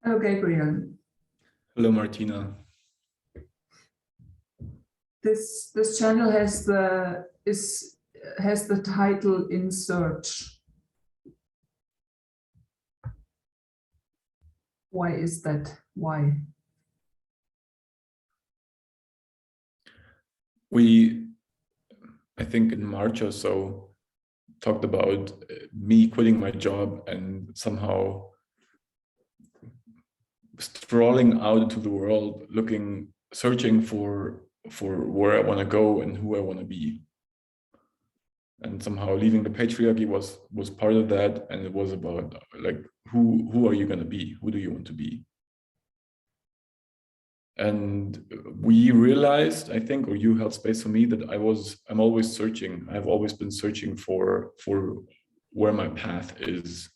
Hello, Gabriel. Hello, Martina. This channel has the title "In Search." Why is that? Why? I think in March or so, talked about me quitting my job and somehow strolling out into the world, searching for where I want to go and who I want to be. And somehow leaving the patriarchy was part of that, and it was about like who are you going to be? Who do you want to be? And we realized, I think, or you held space for me, that I'm always searching. I've always been searching for where my path is.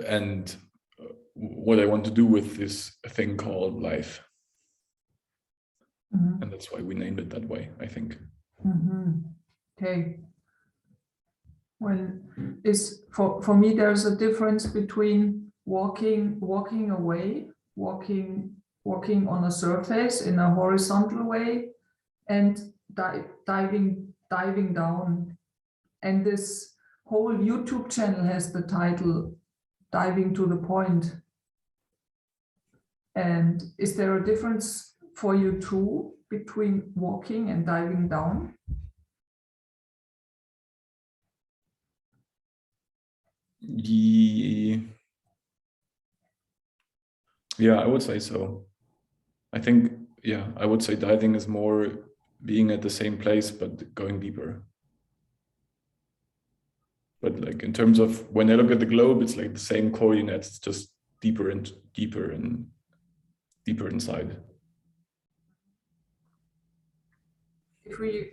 And what I want to do with this thing called life. Mm-hmm. And that's why we named it that way, I think. Mm-hmm. Okay. Well, for me, there's a difference between walking away, walking on a surface in a horizontal way, and diving down. And this whole YouTube channel has the title "Diving to the Point." And is there a difference for you too between walking and diving down? Yeah, I would say so. I think, yeah, I would say diving is more being at the same place, but going deeper. But like in terms of when I look at the globe, it's like the same coordinates, it's just deeper and deeper and deeper inside. If we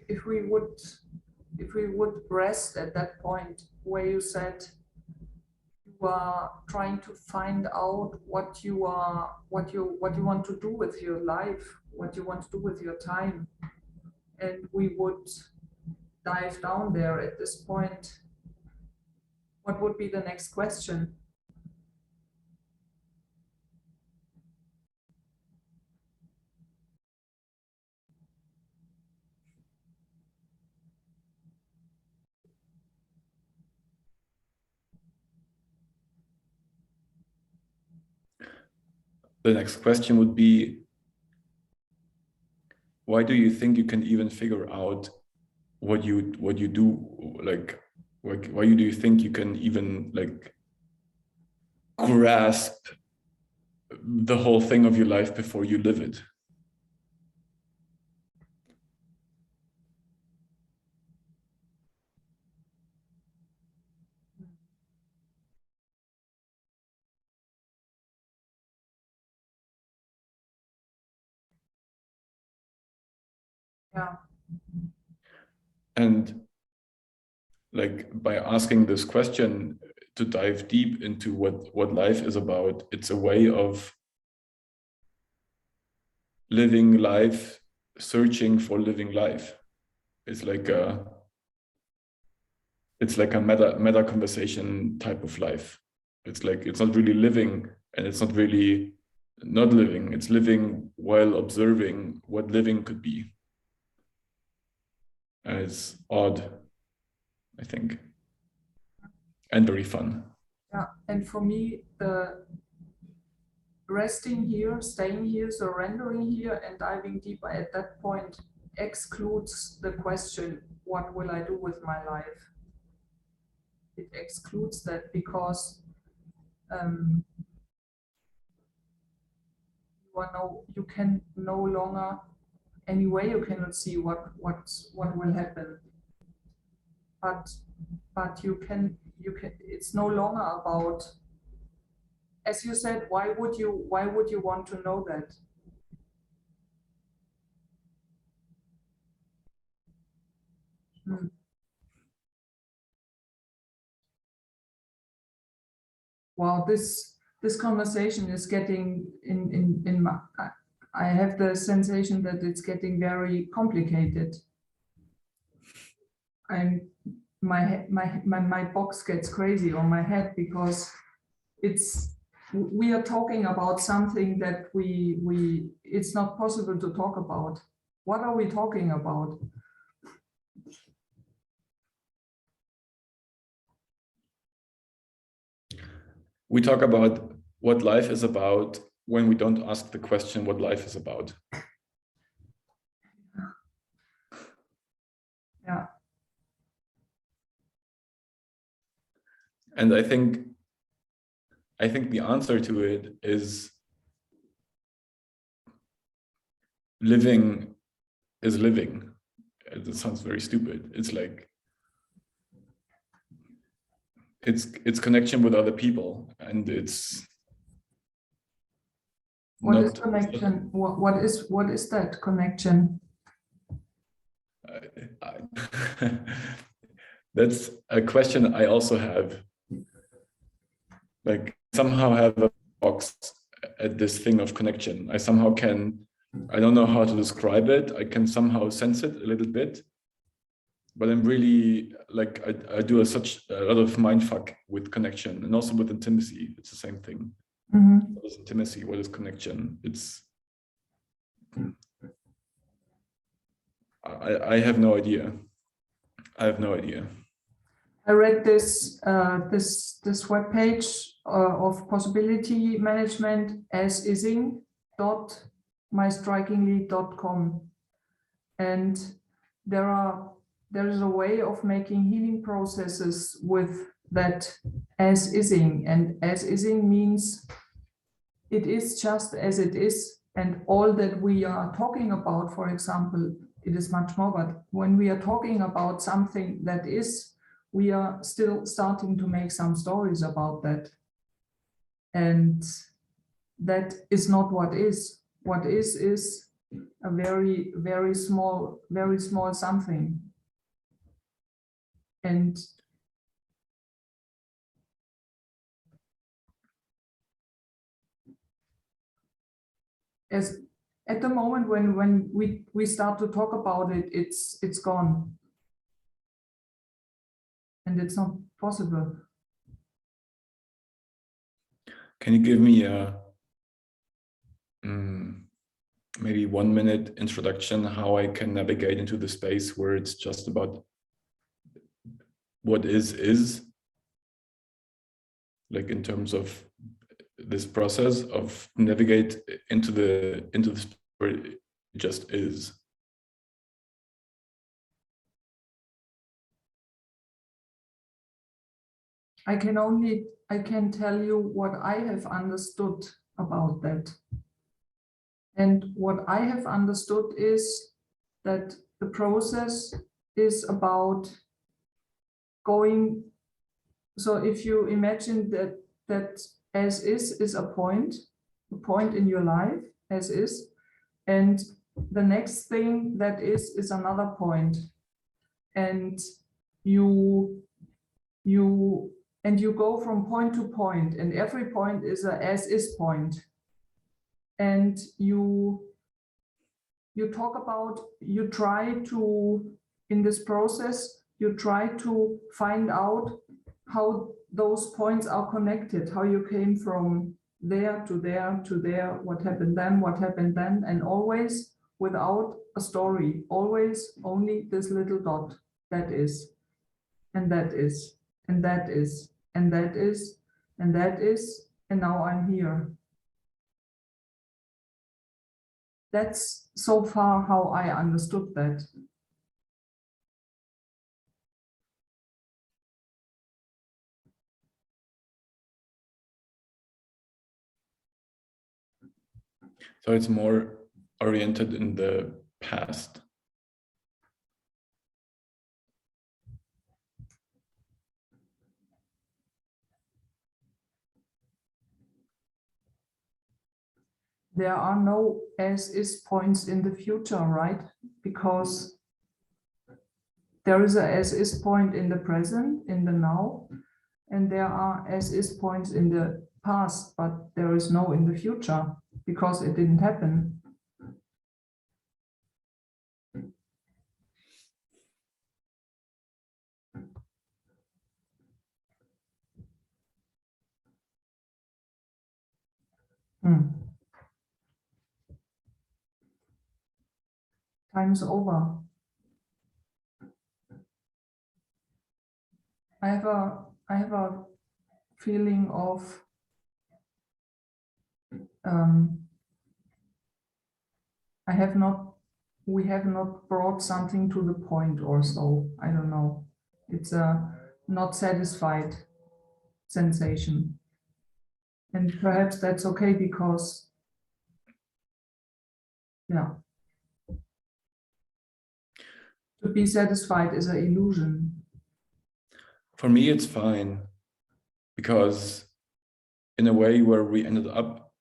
would rest at that point where you said you are trying to find out what you want to do with your life, what you want to do with your time, and we would dive down there at this point, what would be the next question? The next question would be, why do you think you can even figure out what you do? Like why do you think you can even like grasp the whole thing of your life before you live it? Yeah. And like by asking this question to dive deep into what life is about, it's a way of living life, searching for living life. It's like a meta conversation type of life. It's like it's not really living, and it's not really not living. It's living while observing what living could be. And it's odd, I think, and very fun. Yeah, and for me, the resting here, staying here, surrendering here, and diving deeper at that point excludes the question, what will I do with my life? It excludes that because you can no longer, anyway, you cannot see what will happen. But you can, it's no longer about, as you said, why would you want to know that? Wow, this conversation is getting in my, I have the sensation that it's getting very complicated. And my box gets crazy on my head because we are talking about something that it's not possible to talk about. What are we talking about? We talk about what life is about when we don't ask the question what life is about. Yeah. And I think the answer to it is living is living. It sounds very stupid. It's like it's connection with other people, and it's what is connection? What is that connection? That's a question I also have. Like somehow have a box at this thing of connection. I somehow can, I don't know how to describe it. I can somehow sense it a little bit, but I'm really like, I do such a lot of mindfuck with connection and also with intimacy. It's the same thing. Mm-hmm. What is intimacy? What is connection? I have no idea. I have no idea. I read this webpage of possibility management, As-Ising .mystrikingly.com, and there is a way of making healing processes with that As-Ising, and As-Ising means it is just as it is, and all that we are talking about, for example, it is much more, but when we are talking about something that is, we are still starting to make some stories about that. And that is not what is. What is a very, very small something. And as at the moment when we start to talk about it, it's gone. And it's not possible. Can you give me a maybe 1 minute introduction how I can navigate into the space where it's just about what is, like in terms of this process of navigate into the where it just is? I can tell you what I have understood about that. And what I have understood is that the process is about going. So if you imagine that as is a point in your life, as is, and the next thing that is another point, and you go from point to point, and every point is a as is point, and you talk about, you try to, in this process, you try to find out how those points are connected, how you came from there to there to there, what happened then, and always without a story, always only this little dot, that is, and that is, and that is, and that is, and that is, and now I'm here. That's so far how I understood that. So it's more oriented in the past. There are no as-is points in the future, right? Because there is a as-is point in the present, in the now, and there are as-is points in the past, but there is no in the future because it didn't happen. Time's over. I have a feeling of we have not brought something to the point or so. I don't know. It's a not satisfied sensation. And perhaps that's okay because, yeah, to be satisfied is an illusion. For me, it's fine, because in a way where we ended up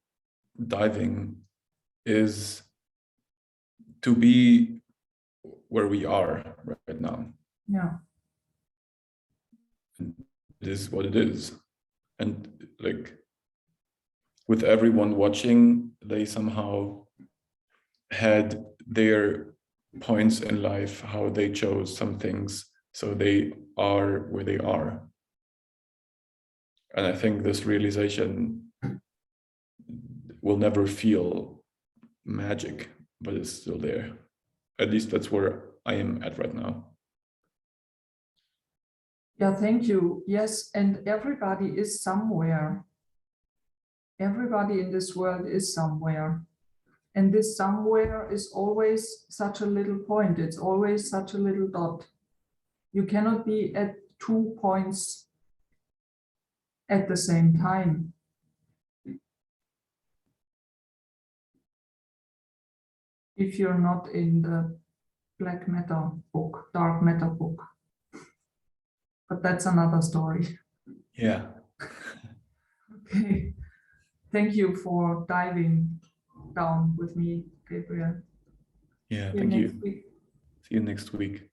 diving is to be where we are right now. Yeah. It is what it is. And like with everyone watching, they somehow had their points in life, how they chose some things, so they are where they are. And I think this realization will never feel magic, but it's still there. At least that's where I am at right now. Yeah, thank you. Yes, and everybody is somewhere. Everybody in this world is somewhere. And this somewhere is always such a little point. It's always such a little dot. You cannot be at 2 points at the same time. If you're not in the black matter book, dark matter book. But that's another story. Yeah. Okay. Thank you for diving down with me, Gabriel. Yeah, See you thank next you. week. See you next week.